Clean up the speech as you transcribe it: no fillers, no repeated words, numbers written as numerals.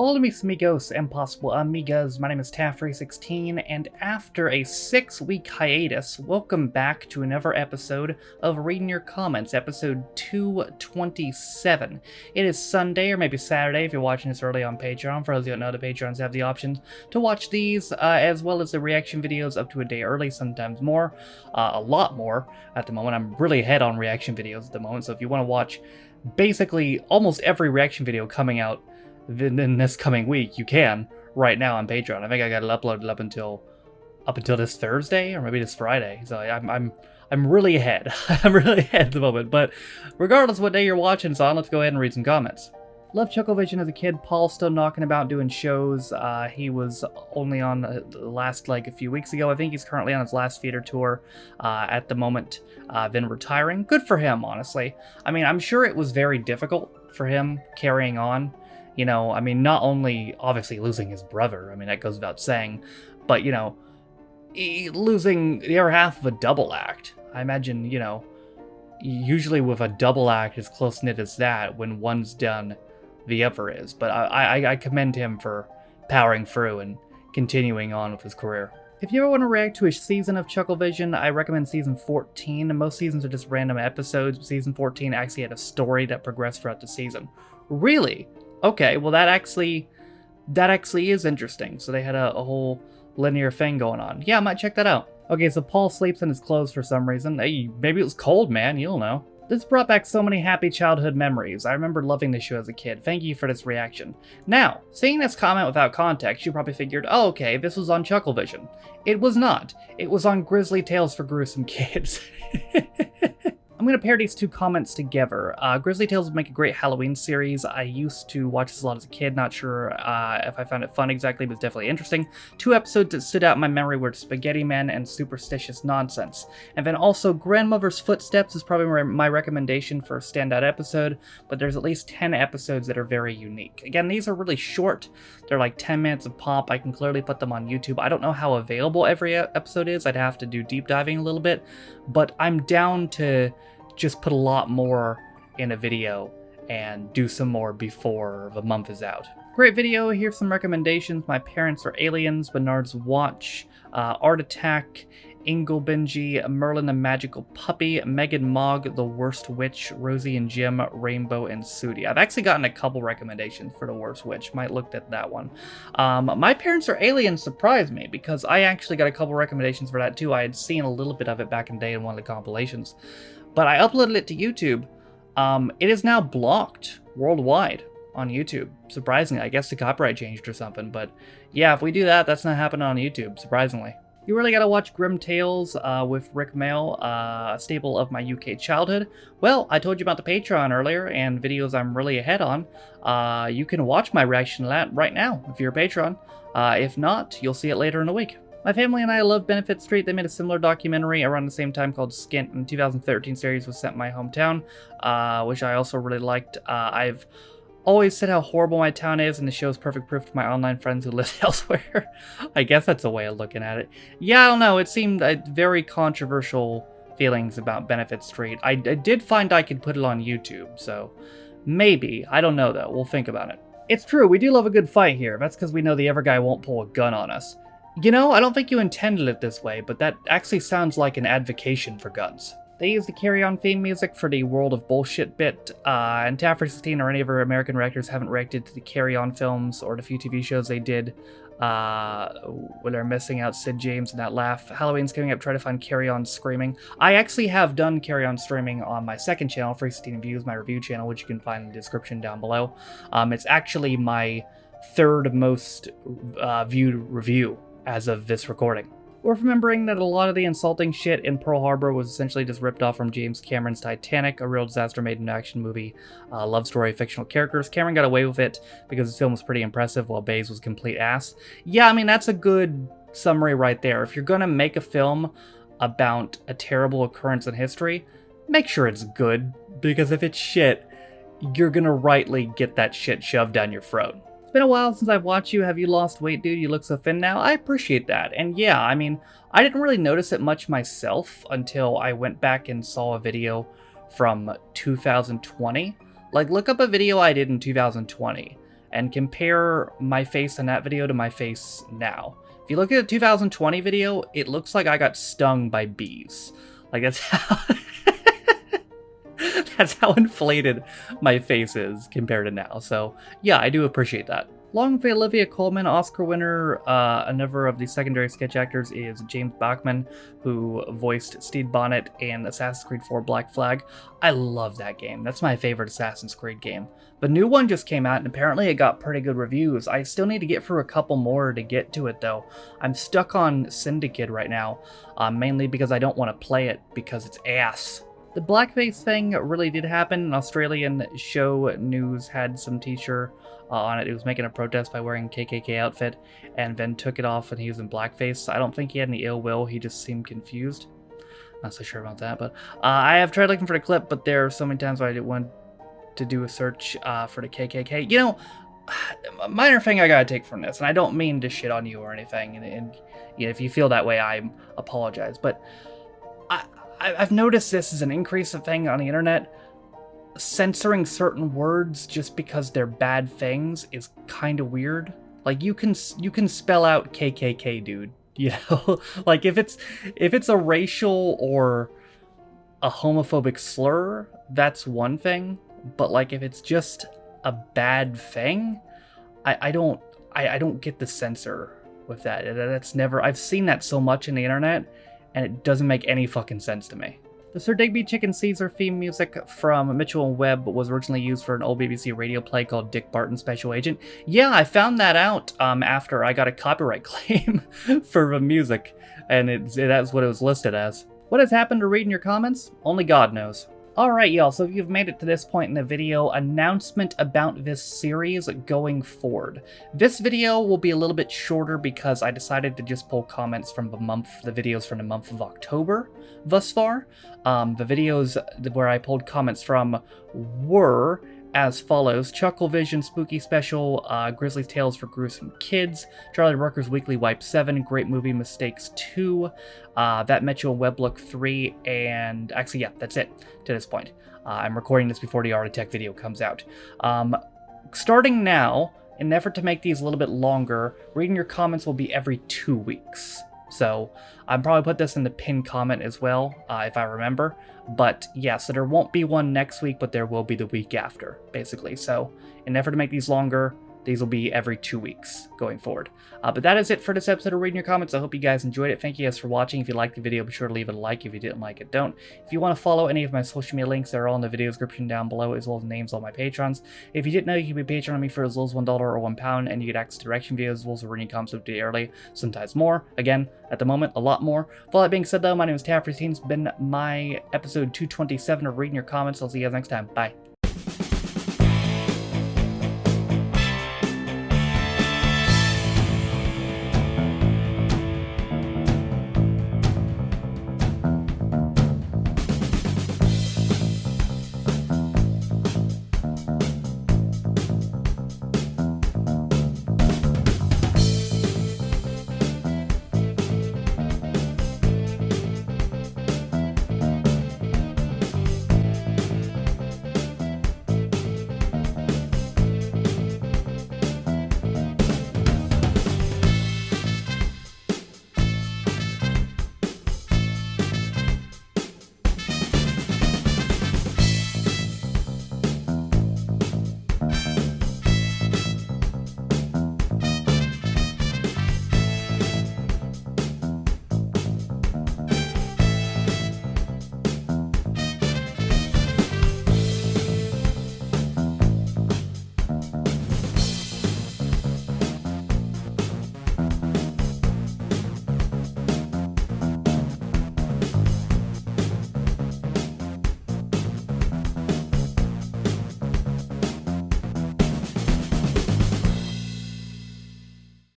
Hola mis amigos and possible amigas, my name is Taffrey16, and after a 6-week hiatus, welcome back to another episode of Reading Your Comments, episode 227. It is Sunday, or maybe Saturday if you're watching this early on Patreon. For those who don't know, the Patrons have the option to watch these, as well as the reaction videos up to a day early, sometimes more, a lot more at the moment. I'm really ahead on reaction videos at the moment, so if you want to watch basically almost every reaction video coming out in this coming week, you can right now on Patreon. I think I got it uploaded up until this Thursday or maybe this Friday. So I'm really ahead. I'm really ahead at the moment. But regardless of what day you're watching this on, let's go ahead and read some comments. Loved Chucklevision as a kid. Paul's still knocking about doing shows. He was only on the last a few weeks ago. I think he's currently on his last theater tour at the moment, then retiring. Good for him, honestly. I mean, I'm sure it was very difficult for him carrying on. You know, I mean, not only obviously losing his brother, I mean, that goes without saying, but, you know, losing the other half of a double act. I imagine, you know, usually with a double act as close-knit as that, when one's done, the other is. But I commend him for powering through and continuing on with his career. If you ever want to react to a season of Chucklevision, I recommend season 14. Most seasons are just random episodes. Season 14 actually had a story that progressed throughout the season. Really? Okay, well that actually is interesting. So they had a whole linear thing going on. Yeah, I might check that out. Okay, so Paul sleeps in his clothes for some reason. Hey, maybe it was cold, man. You don't know. This brought back so many happy childhood memories. I remember loving this show as a kid. Thank you for this reaction. Now, seeing this comment without context, you probably figured, oh, okay, this was on Chucklevision. It was not. It was on Grizzly Tales for Gruesome Kids. I'm going to pair these two comments together. Grizzly Tales would make a great Halloween series. I used to watch this a lot as a kid. Not sure if I found it fun exactly, but it's definitely interesting. 2 episodes that stood out in my memory were Spaghetti Men and Superstitious Nonsense. And then also Grandmother's Footsteps is probably my recommendation for a standout episode, but there's at least 10 episodes that are very unique. Again, these are really short. They're like 10 minutes of pop. I can clearly put them on YouTube. I don't know how available every episode is. I'd have to do deep diving a little bit, but I'm down to just put a lot more in a video and do some more before the month is out. Great video. Here's some recommendations. My Parents Are Aliens, Bernard's Watch, Art Attack, Inglebenji, Merlin the Magical Puppy, Megan Mogg, The Worst Witch, Rosie and Jim, Rainbow, and Sudi. I've actually gotten a couple recommendations for The Worst Witch. Might look at that one. My Parents Are Aliens surprised me because I actually got a couple recommendations for that too. I had seen a little bit of it back in the day in one of the compilations. But I uploaded it to YouTube. It is now blocked worldwide on YouTube. Surprisingly, I guess the copyright changed or something. But yeah, if we do that, that's not happening on YouTube, surprisingly. You really gotta watch Grim Tales with Rick Mail, a staple of my UK childhood. Well, I told you about the Patreon earlier and videos I'm really ahead on. You can watch my reaction to that right now if you're a patron. If not, you'll see it later in the week. My family and I love Benefit Street. They made a similar documentary around the same time called Skint, and the 2013 series was set in my hometown, which I also really liked. I've always said how horrible my town is, and the show's perfect proof to my online friends who live elsewhere. I guess that's a way of looking at it. Yeah, I don't know. It seemed very controversial feelings about Benefit Street. I did find I could put it on YouTube, so maybe. I don't know, though. We'll think about it. It's true. We do love a good fight here. That's because we know the other guy won't pull a gun on us. You know, I don't think you intended it this way, but that actually sounds like an advocation for guns. They used the Carry On theme music for the World of Bullshit bit, and Taffrey16 or any of our American reactors haven't reacted to the Carry On films or the few TV shows they did when they're missing out Sid James and that laugh. Halloween's coming up, try to find Carry On Screaming. I actually have done Carry On Streaming on my second channel, Free16 Views, my review channel, which you can find in the description down below. It's actually my 3rd most viewed review as of this recording. Worth remembering that a lot of the insulting shit in Pearl Harbor was essentially just ripped off from James Cameron's Titanic, a real disaster made into action movie, love story of fictional characters. Cameron got away with it because the film was pretty impressive while Bayes was complete ass. Yeah, I mean, that's a good summary right there. If you're gonna make a film about a terrible occurrence in history, make sure it's good, because if it's shit, you're gonna rightly get that shit shoved down your throat. Been a while since I've watched you. Have you lost weight, dude? You look so thin now. I appreciate that. And yeah, I mean, I didn't really notice it much myself until I went back and saw a video from 2020. Like, look up a video I did in 2020 and compare my face in that video to my face now. If you look at the 2020 video, it looks like I got stung by bees. Like, that's how... that's how inflated my face is compared to now. So, yeah, I do appreciate that. Along with Olivia Colman, Oscar winner, another of the secondary sketch actors is James Bachman, who voiced Stede Bonnet in Assassin's Creed 4 Black Flag. I love that game. That's my favorite Assassin's Creed game. The new one just came out, and apparently it got pretty good reviews. I still need to get through a couple more to get to it, though. I'm stuck on Syndicate right now, mainly because I don't want to play it because it's ass. The blackface thing really did happen. An Australian show news had some t-shirt on it. He was making a protest by wearing a KKK outfit and then took it off and he was in blackface. I don't think he had any ill will. He just seemed confused. Not so sure about that, but I have tried looking for the clip, but there are so many times where I didn't want to do a search for the KKK. You know, a minor thing I gotta take from this, and I don't mean to shit on you or anything, and you know, if you feel that way, I apologize, but I've noticed this is an increasing thing on the internet. Censoring certain words just because they're bad things is kind of weird. Like, you can spell out KKK, dude. You know, like if it's a racial or a homophobic slur, that's one thing. But like if it's just a bad thing, I don't get the censor with that. That's never. I've seen that so much in the internet, and it doesn't make any fucking sense to me. The Sir Digby Chicken Caesar theme music from Mitchell & Webb was originally used for an old BBC radio play called Dick Barton Special Agent. Yeah, I found that out after I got a copyright claim for the music, and that's what it was listed as. What has happened to reading your comments? Only God knows. Alright y'all, so if you've made it to this point in the video, announcement about this series going forward. This video will be a little bit shorter because I decided to just pull comments from the videos from the month of October thus far. The videos where I pulled comments from were as follows: Chucklevision Spooky Special, Grizzly's Tales for Gruesome Kids, Charlie Brooker's Weekly Wipe 7, Great Movie Mistakes 2, That Mitchell Webb Look 3, and actually, yeah, that's it to this point. I'm recording this before the Art of Tech video comes out. Starting now, in an effort to make these a little bit longer, reading your comments will be every 2 weeks. So I'll probably put this in the pinned comment as well, if I remember. But yeah, so there won't be one next week, but there will be the week after, basically. So in an effort to make these longer, these will be every 2 weeks going forward. But that is it for this episode of Reading Your Comments. I hope you guys enjoyed it. Thank you guys for watching. If you liked the video, be sure to leave it a like. If you didn't like it, don't. If you want to follow any of my social media links, they're all in the video description down below, as well as names of all my patrons. If you didn't know, you can be Patreon on me for as little as $1 or £1, and you get access to direction videos, as well as reading comments a day early, sometimes more. Again, at the moment, a lot more. With all that being said, though, my name is Taffy16. It's been my episode 227 of Reading Your Comments. I'll see you guys next time. Bye.